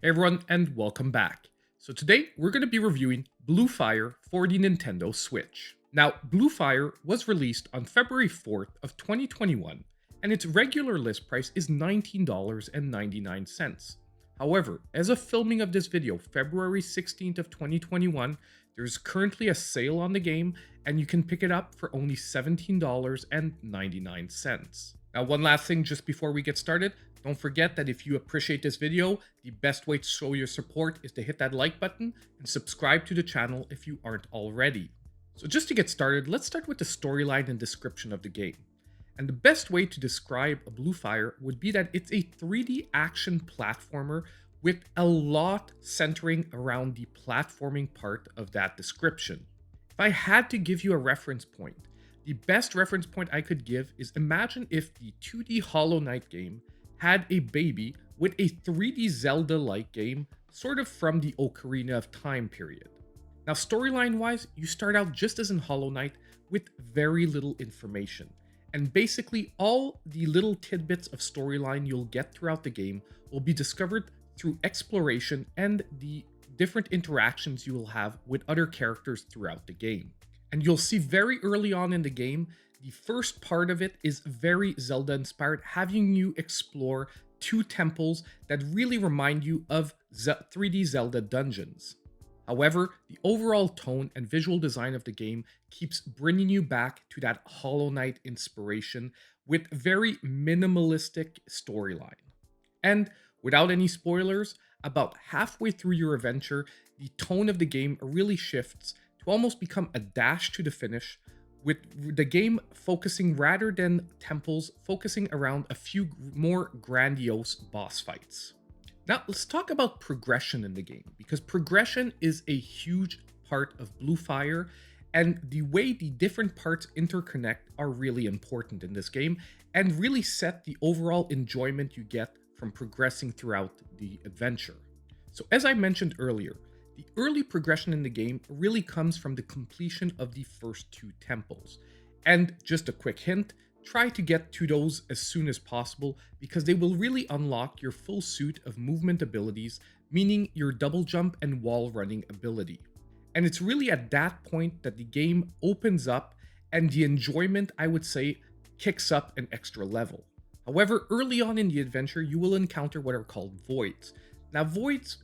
Hey everyone, and welcome back. So today we're going to be reviewing Blue Fire for the Nintendo Switch. Now, Blue Fire was released on February 4th of 2021, and its regular list price is $19.99. However, as of filming of this video, February 16th of 2021, there's currently a sale on the game, and you can pick it up for only $17.99. Now, one last thing just before we get started, don't forget that if you appreciate this video, the best way to show your support is to hit that like button and subscribe to the channel if you aren't already. So just to get started, let's start with the storyline and description of the game. And the best way to describe a Blue Fire would be that it's a 3D action platformer with a lot centering around the platforming part of that description. If I had to give you a reference point, the best reference point I could give is imagine if the 2D Hollow Knight game had a baby with a 3D Zelda-like game, sort of from the Ocarina of Time period. Now, storyline-wise, you start out just as in Hollow Knight with very little information, and basically all the little tidbits of storyline you'll get throughout the game will be discovered through exploration and the different interactions you will have with other characters throughout the game. And you'll see very early on in the game, the first part of it is very Zelda inspired, having you explore two temples that really remind you of 3D Zelda dungeons. However, the overall tone and visual design of the game keeps bringing you back to that Hollow Knight inspiration with very minimalistic storyline. And without any spoilers, about halfway through your adventure, the tone of the game really shifts to almost become a dash to the finish, with the game focusing rather than temples, focusing around a few more grandiose boss fights. Now, let's talk about progression in the game, because progression is a huge part of Blue Fire, and the way the different parts interconnect are really important in this game, and really set the overall enjoyment you get from progressing throughout the adventure. So as I mentioned earlier, the early progression in the game really comes from the completion of the first two temples. And just a quick hint, try to get to those as soon as possible because they will really unlock your full suite of movement abilities, meaning your double jump and wall running ability. And it's really at that point that the game opens up and the enjoyment, I would say, kicks up an extra level. However, early on in the adventure, you will encounter what are called voids. Now, voids,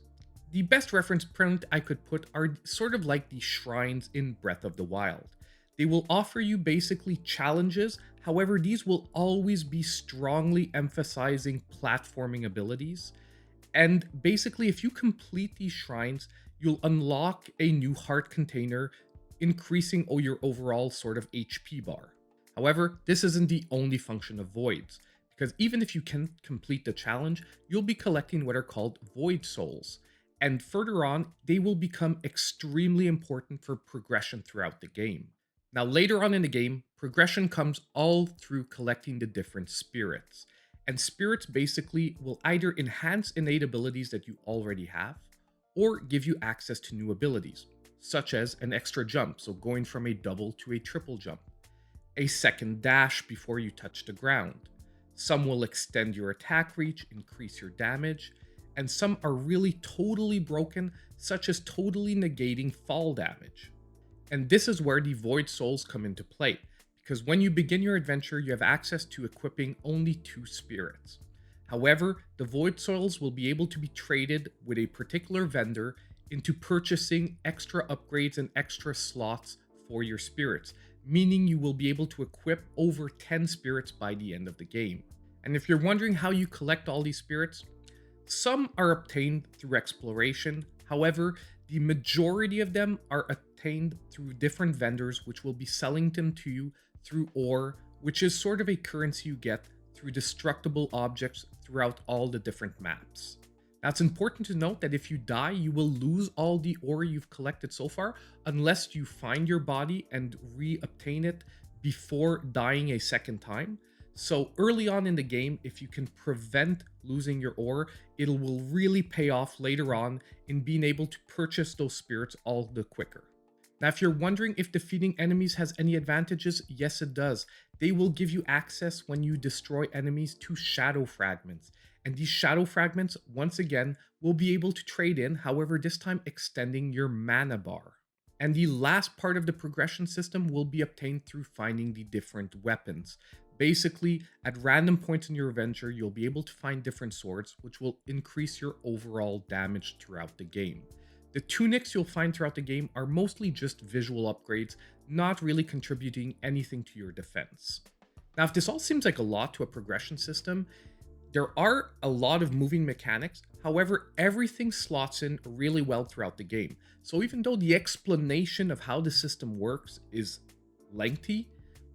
the best reference point I could put are sort of like the shrines in Breath of the Wild. They will offer you basically challenges, however, these will always be strongly emphasizing platforming abilities. And basically, if you complete these shrines, you'll unlock a new heart container, increasing your overall sort of HP bar. However, this isn't the only function of voids, because even if you can complete the challenge, you'll be collecting what are called void souls. And further on, they will become extremely important for progression throughout the game. Now, later on in the game, progression comes all through collecting the different spirits. And spirits basically will either enhance innate abilities that you already have, or give you access to new abilities, such as an extra jump, so going from a double to a triple jump, a second dash before you touch the ground. Some will extend your attack reach, increase your damage, and some are really totally broken, such as totally negating fall damage. And this is where the Void Souls come into play, because when you begin your adventure, you have access to equipping only 2 spirits. However, the Void Souls will be able to be traded with a particular vendor into purchasing extra upgrades and extra slots for your spirits, meaning you will be able to equip over 10 spirits by the end of the game. And if you're wondering how you collect all these spirits, some are obtained through exploration. However, the majority of them are obtained through different vendors, which will be selling them to you through ore, which is sort of a currency you get through destructible objects throughout all the different maps. Now, it's important to note that if you die, you will lose all the ore you've collected so far, unless you find your body and re-obtain it before dying a second time. So early on in the game, if you can prevent losing your ore, it will really pay off later on in being able to purchase those spirits all the quicker. Now, if you're wondering if defeating enemies has any advantages, yes it does. They will give you access when you destroy enemies to shadow fragments, And these shadow fragments, once again, will be able to trade in, however, this time extending your mana bar. And the last part of the progression system will be obtained through finding the different weapons. Basically, at random points in your adventure, you'll be able to find different swords, which will increase your overall damage throughout the game. The tunics you'll find throughout the game are mostly just visual upgrades, not really contributing anything to your defense. Now, if this all seems like a lot to a progression system, there are a lot of moving mechanics, however, everything slots in really well throughout the game. So even though the explanation of how the system works is lengthy,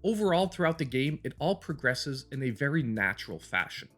overall throughout the game, it all progresses in a very natural fashion.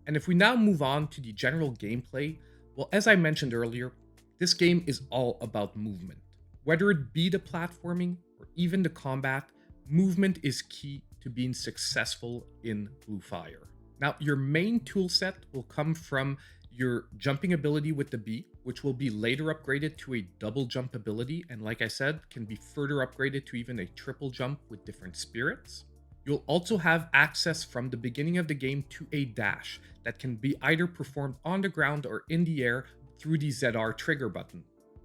And if we now move on to the general gameplay, well, as I mentioned earlier, this game is all about movement. Whether it be the platforming or even the combat, movement is key to being successful in Blue Fire. Now, your main toolset will come from your jumping ability with the bee, which will be later upgraded to a double jump ability, and like I said, can be further upgraded to even a triple jump with different spirits. You'll also have access from the beginning of the game to a dash that can be either performed on the ground or in the air through the ZR trigger button.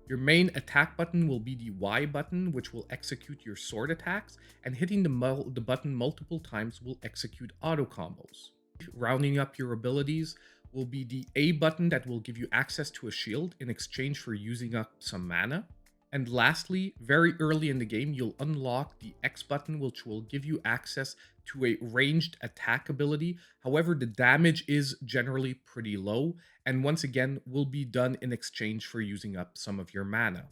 Your main attack button will be the Y button, which will execute your sword attacks, and hitting the button multiple times will execute auto combos. Rounding up your abilities will be the A button that will give you access to a shield in exchange for using up some mana. And lastly, very early in the game, you'll unlock the X button, which will give you access to a ranged attack ability. However, the damage is generally pretty low, and once again, will be done in exchange for using up some of your mana.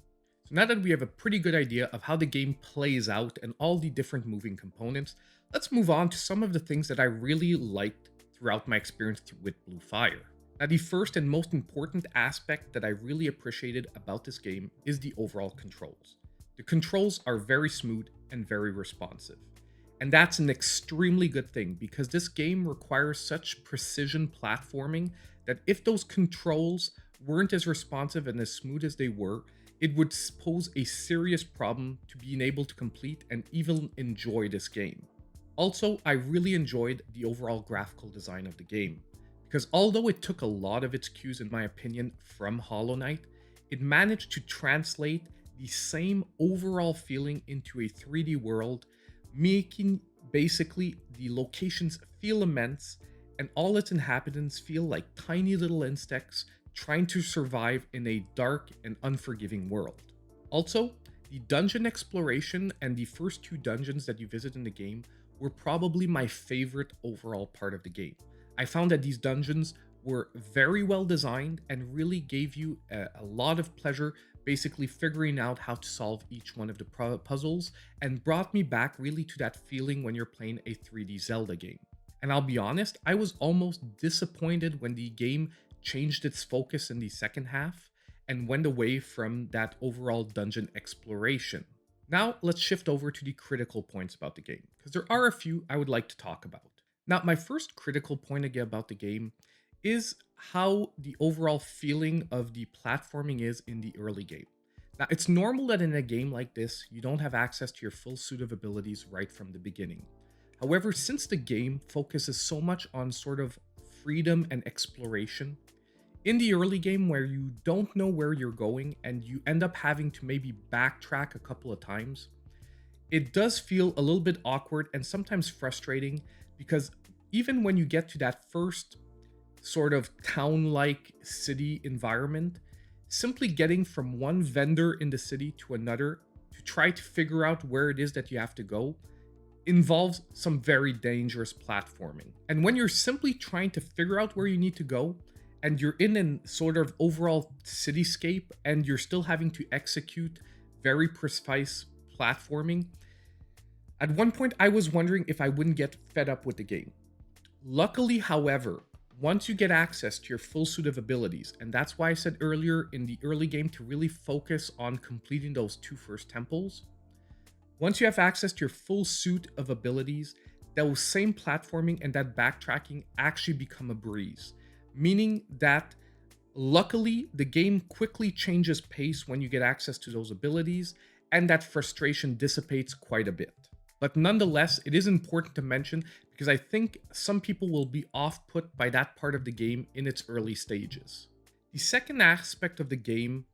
So now that we have a pretty good idea of how the game plays out and all the different moving components, let's move on to some of the things that I really liked throughout my experience with Blue Fire. Now, the first and most important aspect that I really appreciated about this game is the overall controls. The controls are very smooth and very responsive. And that's an extremely good thing because this game requires such precision platforming that if those controls weren't as responsive and as smooth as they were, it would pose a serious problem to being able to complete and even enjoy this game. Also, I really enjoyed the overall graphical design of the game, because although it took a lot of its cues, in my opinion, from Hollow Knight, it managed to translate the same overall feeling into a 3D world, making basically the locations feel immense and all its inhabitants feel like tiny little insects trying to survive in a dark and unforgiving world. Also, the dungeon exploration and the first two dungeons that you visit in the game were probably my favorite overall part of the game. I found that these dungeons were very well designed and really gave you a lot of pleasure basically figuring out how to solve each one of the puzzles, and brought me back really to that feeling when you're playing a 3D Zelda game. And I'll be honest, I was almost disappointed when the game changed its focus in the second half and went away from that overall dungeon exploration. Now let's shift over to the critical points about the game, because there are a few I would like to talk about. Now, my first critical point again about the game is how the overall feeling of the platforming is in the early game. Now, it's normal that in a game like this, you don't have access to your full suit of abilities right from the beginning. However, since the game focuses so much on sort of freedom and exploration, in the early game where you don't know where you're going and you end up having to maybe backtrack a couple of times, it does feel a little bit awkward and sometimes frustrating, because even when you get to that first sort of town-like city environment, simply getting from one vendor in the city to another to try to figure out where it is that you have to go involves some very dangerous platforming. And when you're simply trying to figure out where you need to go, and you're in a sort of overall cityscape, and you're still having to execute very precise platforming, at one point I was wondering if I wouldn't get fed up with the game. Luckily, however, once you get access to your full suit of abilities, and that's why I said earlier in the early game to really focus on completing those two first temples, once you have access to your full suit of abilities, those same platforming and that backtracking actually become a breeze. Meaning that, luckily, the game quickly changes pace when you get access to those abilities, and that frustration dissipates quite a bit. But nonetheless, it is important to mention because I think some people will be off-put by that part of the game in its early stages. The second aspect of the game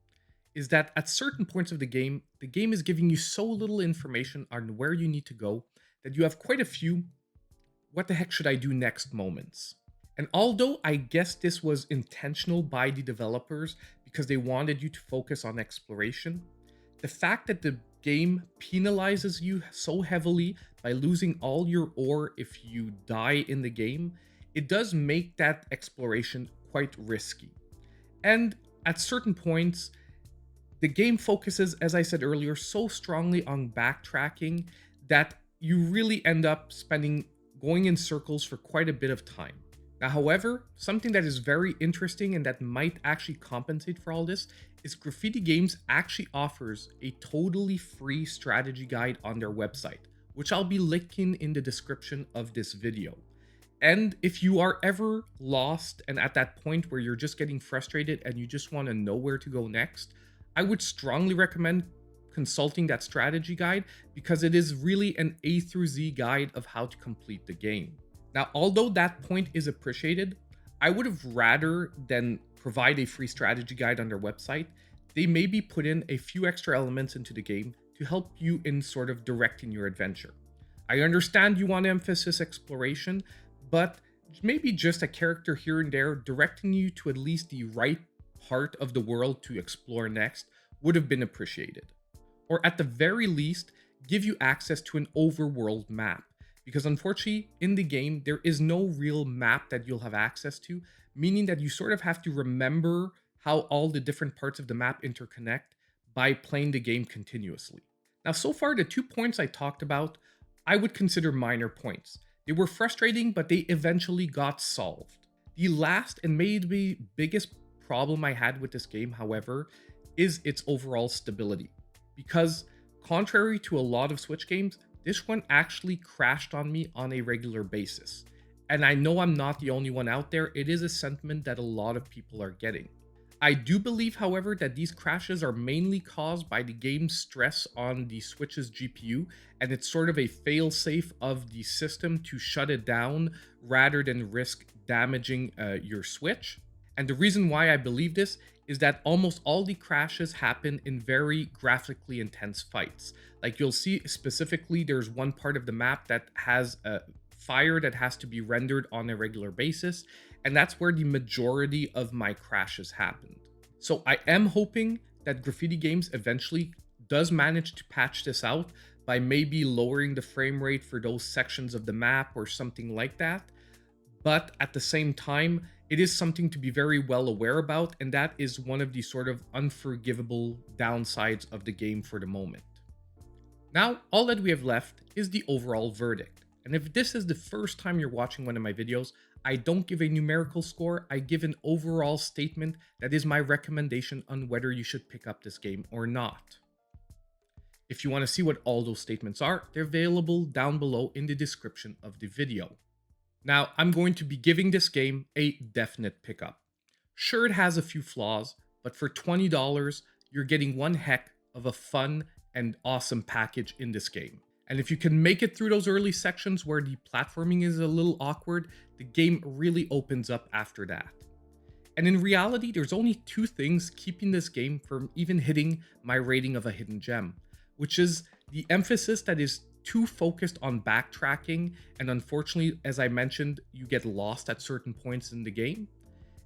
is that at certain points of the game is giving you so little information on where you need to go that you have quite a few what the heck should I do next moments. And although I guess this was intentional by the developers because they wanted you to focus on exploration, the fact that the game penalizes you so heavily by losing all your ore if you die in the game, it does make that exploration quite risky. And at certain points, the game focuses, as I said earlier, so strongly on backtracking that you really end up going in circles for quite a bit of time. Now, however, something that is very interesting and that might actually compensate for all this is Graffiti Games actually offers a totally free strategy guide on their website, which I'll be linking in the description of this video. And if you are ever lost and at that point where you're just getting frustrated and you just want to know where to go next, I would strongly recommend consulting that strategy guide because it is really an A through Z guide of how to complete the game. Now, although that point is appreciated, I would have rather than provide a free strategy guide on their website, they maybe put in a few extra elements into the game to help you in sort of directing your adventure. I understand you want to emphasize exploration, but maybe just a character here and there directing you to at least the right part of the world to explore next would have been appreciated. Or at the very least, give you access to an overworld map. Because unfortunately, in the game, there is no real map that you'll have access to, meaning that you sort of have to remember how all the different parts of the map interconnect by playing the game continuously. Now, so far, the 2 points I talked about, I would consider minor points. They were frustrating, but they eventually got solved. The last and maybe biggest problem I had with this game, however, is its overall stability. Because contrary to a lot of Switch games, this one actually crashed on me on a regular basis. And I know I'm not the only one out there, it is a sentiment that a lot of people are getting. I do believe, however, that these crashes are mainly caused by the game's stress on the Switch's GPU, and it's sort of a fail-safe of the system to shut it down rather than risk damaging your Switch. And the reason why I believe this is that almost all the crashes happen in very graphically intense fights. Like you'll see specifically, there's one part of the map that has a fire that has to be rendered on a regular basis, and that's where the majority of my crashes happened. So I am hoping that Graffiti Games eventually does manage to patch this out by maybe lowering the frame rate for those sections of the map or something like that. But at the same time, it is something to be very well aware about, and that is one of the sort of unforgivable downsides of the game for the moment. Now, all that we have left is the overall verdict. And if this is the first time you're watching one of my videos, I don't give a numerical score, I give an overall statement that is my recommendation on whether you should pick up this game or not. If you want to see what all those statements are, they're available down below in the description of the video. Now, I'm going to be giving this game a definite pickup. Sure, it has a few flaws, but for $20, you're getting one heck of a fun and awesome package in this game. And if you can make it through those early sections where the platforming is a little awkward, the game really opens up after that. And in reality, there's only 2 things keeping this game from even hitting my rating of a hidden gem, which is the emphasis that is too focused on backtracking, and unfortunately, as I mentioned, you get lost at certain points in the game.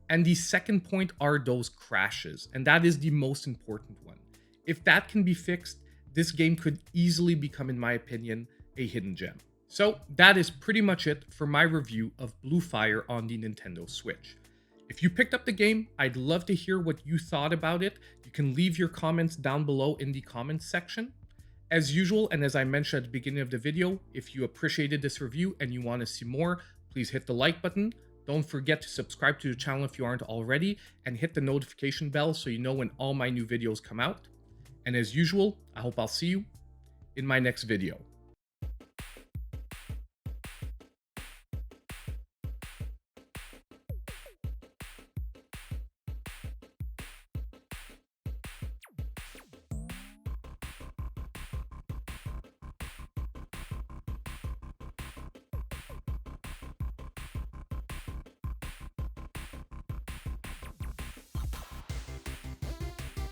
And the second point are those crashes, and that is the most important one. If that can be fixed, this game could easily become, in my opinion, a hidden gem. So that is pretty much it for my review of Blue Fire on the Nintendo Switch. If you picked up the game, I'd love to hear what you thought about it. You can leave your comments down below in the comments section. As usual, and as I mentioned at the beginning of the video, if you appreciated this review and you want to see more, please hit the like button. Don't forget to subscribe to the channel if you aren't already, and hit the notification bell so you know when all my new videos come out. And as usual, I hope I'll see you in my next video.